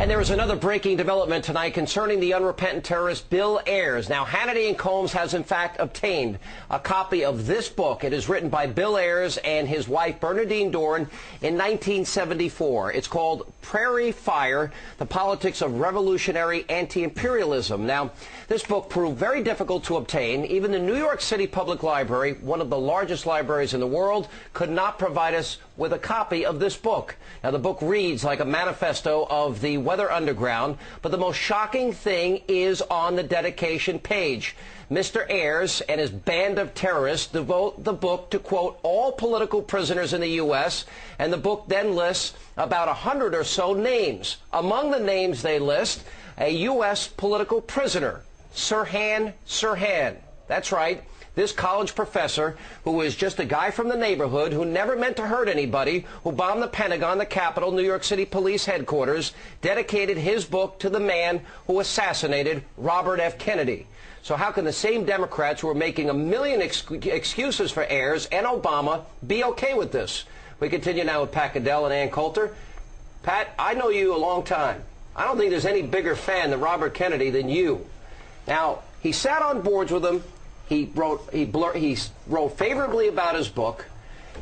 And there is another breaking development tonight concerning the unrepentant terrorist Bill Ayers. Now, Hannity and Combs has in fact obtained a copy of this book. It is written by Bill Ayers and his wife Bernadine Dohrn in 1974. It's called Prairie Fire, The Politics of Revolutionary Anti-Imperialism. Now, this book proved very difficult to obtain. Even the New York City Public Library, one of the largest libraries in the world, could not provide us with a copy of this book. Now, the book reads like a manifesto of the Weather Underground, but the most shocking thing is on the dedication page. Mr. Ayers and his band of terrorists devote the book to, quote, all political prisoners in the U.S., and the book then lists about 100 or so names. Among the names they list, a U.S. political prisoner, Sirhan Sirhan. That's right. This college professor, who is just a guy from the neighborhood, who never meant to hurt anybody, who bombed the Pentagon, the Capitol, New York City Police Headquarters, dedicated his book to the man who assassinated Robert F. Kennedy. So how can the same Democrats who are making a million excuses for Ayers and Obama be okay with this? We continue now with Pat Goodell and Ann Coulter. Pat, I know you a long time. I don't think there's any bigger fan than Robert Kennedy than you. Now, he sat on boards with him. He wrote favorably about his book.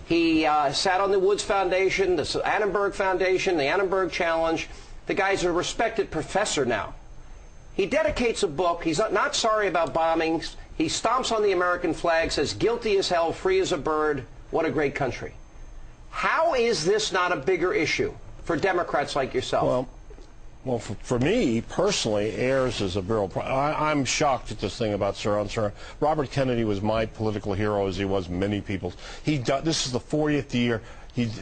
He sat on the Woods Foundation, the Annenberg Foundation, the Annenberg Challenge. The guy's a respected professor now. He dedicates a book. He's not sorry about bombings. He stomps on the American flag, says guilty as hell, free as a bird. What a great country. How is this not a bigger issue for Democrats like yourself? Well, for me, personally, Ayers is a real I'm shocked at this thing about Sirhan Sirhan. Robert Kennedy was my political hero, as he was many people's. This is the 40th year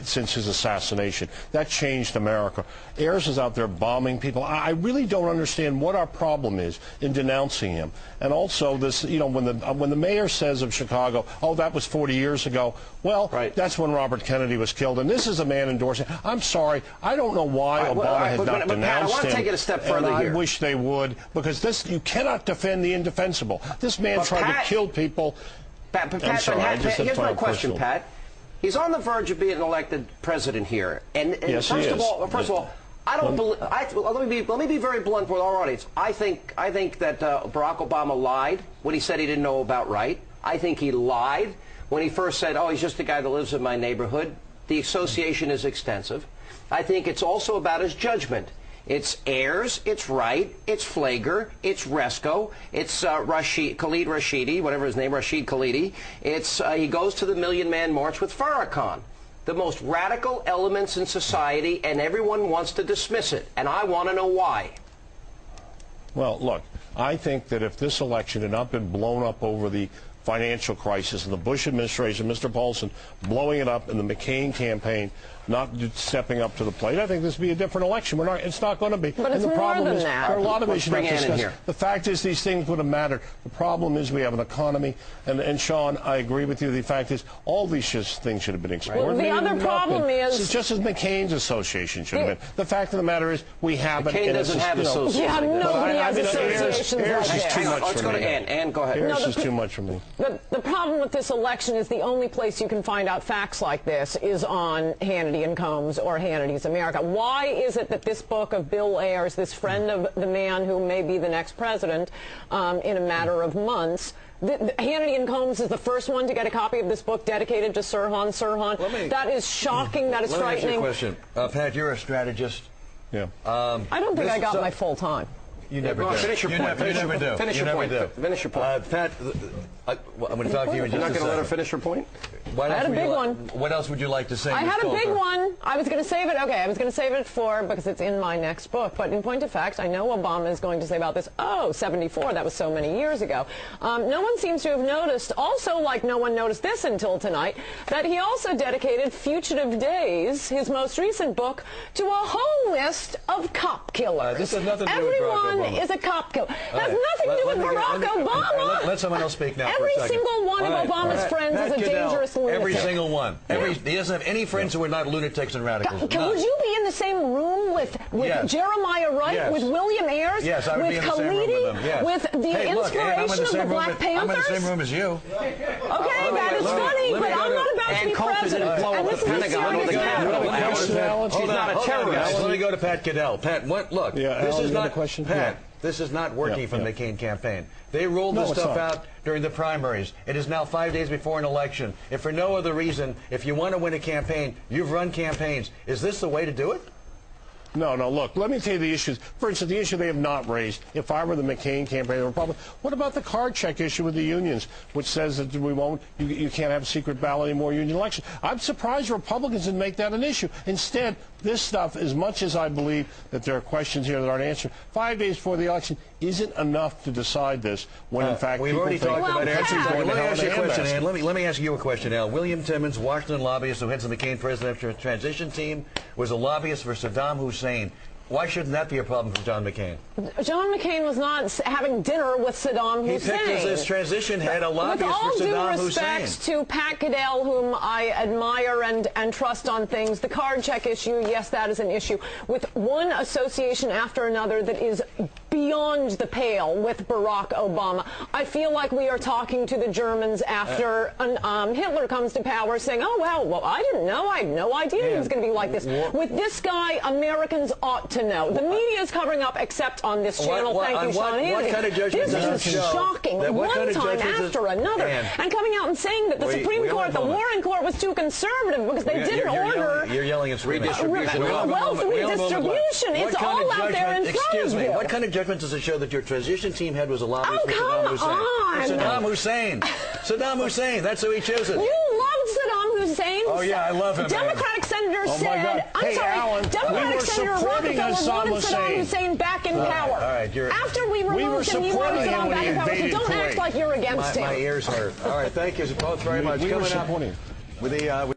since his assassination. That changed America. Ayers is out there bombing people. I really don't understand what our problem is in denouncing him. And also this, you know, when the mayor says of Chicago, oh, that was 40 years ago. Well, right. That's when Robert Kennedy was killed. And this is a man endorsing. I'm sorry. I don't know why Obama has not denounced him. Pat, I want to take it a step further here. I wish they would, because you cannot defend the indefensible. This man tried to kill people. Here's my question, Pat. He's on the verge of being elected president here, and yes, first of all, I don't believe. Let me be very blunt with our audience. I think that Barack Obama lied when he said he didn't know about right. I think he lied when he first said, "Oh, he's just a guy that lives in my neighborhood." The association is extensive. I think it's also about his judgment. It's Ayers, it's Wright, it's Flager, it's Resko, it's Khalid Rashidi, whatever his name, Rashid Khalidi. He goes to the Million Man March with Farrakhan. The most radical elements in society, and everyone wants to dismiss it. And I want to know why. Well, look, I think that if this election had not been blown up over the financial crisis and the Bush administration, Mr. Paulson blowing it up, and the McCain campaign not stepping up to the plate, I think this would be a different election. It's not going to be. But it's more than that. There are a lot of issues to discuss. The fact is, these things would have mattered. The problem is we have an economy, and Sean, I agree with you. The fact is, all these things should have been explored. Well, the other problem is, it's just as McCain's association should have been. The fact of the matter is, we haven't. McCain doesn't have associations. Yeah, nobody has associations. Ayers is too much Let's for go to me. Ann, go ahead. Ayers is too much for me. The problem with this election is the only place you can find out facts like this is on Hannity and Combs or Hannity's America. Why is it that this book of Bill Ayers, this friend of the man who may be the next president in a matter of months, Hannity and Combs is the first one to get a copy of this book dedicated to Sirhan Sirhan? That is shocking. That is frightening. Let me ask you a question. Pat, you're a strategist. Yeah. I don't think I got my full time. You never do. Finish your point. You never do. Finish your point. Finish your point. Pat, I'm going to talk to you in just a second. You're not going to let her finish her point? I had a big one. What else would you like to say? I had a big one. I was going to save it. Okay, I was going to save it because it's in my next book. But in point of fact, I know Obama is going to say about this, oh, 74, that was so many years ago. No one seems to have noticed, also like no one noticed this until tonight, that he also dedicated Fugitive Days, his most recent book, to a whole list of cop killers. This has nothing to do with Everyone Barack Obama. Is a cop killer. Has nothing to do with Barack Obama. Let someone else speak now. Every single one of Obama's friends is a dangerous lunatic. Every single one. He doesn't have any friends who are not lunatics and radicals. Would you be in the same room with Jeremiah Wright, with William Ayers, with Khalidi, with the inspiration of the Black Panthers? I'm in the same room as you. Okay, that is funny, but I'm not about Dan Coulter didn't blow up the Pentagon or the Capitol. She's not a terrorist. Let me go to Pat Goodell. Pat, look, this is not question. Pat. This is not working for the McCain campaign. They rolled this stuff out during the primaries. It is now 5 days before an election. If for no other reason, if you want to win a campaign, you've run campaigns. Is this the way to do it? No, look, let me tell you the issues. For instance, the issue they have not raised. If I were the McCain campaign, the Republican, what about the card check issue with the unions, which says that you can't have a secret ballot anymore union election? I'm surprised Republicans didn't make that an issue. Instead, this stuff, as much as I believe that there are questions here that aren't answered, 5 days before the election isn't enough to decide this when, in fact, we've already talked about answers. Let me ask you a question, Ann. Let me ask you a question, Al. William Timmons, Washington lobbyist who heads the McCain presidential transition team, was a lobbyist for Saddam Hussein. Why shouldn't that be a problem for John McCain? John McCain was not having dinner with Saddam Hussein. He picked as his transition head a lobbyist for Saddam Hussein. With all due respect to Pat Goodell, whom I admire and trust on things, the card check issue, yes, that is an issue. With one association after another that is beyond the pale with Barack Obama. I feel like we are talking to the Germans after Hitler comes to power saying, oh, well, I didn't know. I had no idea he was going to be like this. With this guy, Americans ought to know. The media is covering up, except on this channel. Thank you, Sean Hannity. What kind of judgment this is shocking. One time after another. And coming out and saying that the Supreme Court, the Warren Court, was too conservative because they didn't order... You're yelling and screaming. Wealth redistribution. It's all out there in front of you. Excuse me. What kind of judgment does it show that your transition team head was a lobbyist for Saddam Hussein? Come on. Saddam Hussein. That's who he chose it. You loved Saddam Hussein. Oh, yeah, I love him. Democratic Senator said, I'm sorry, Alan, Democratic Senator Rockefeller wanted Saddam Hussein back in power. All right, after we removed him, you wanted Saddam back in power. So don't act like you're against him. My ears hurt. All right, thank you both very much. We were supporting him. With the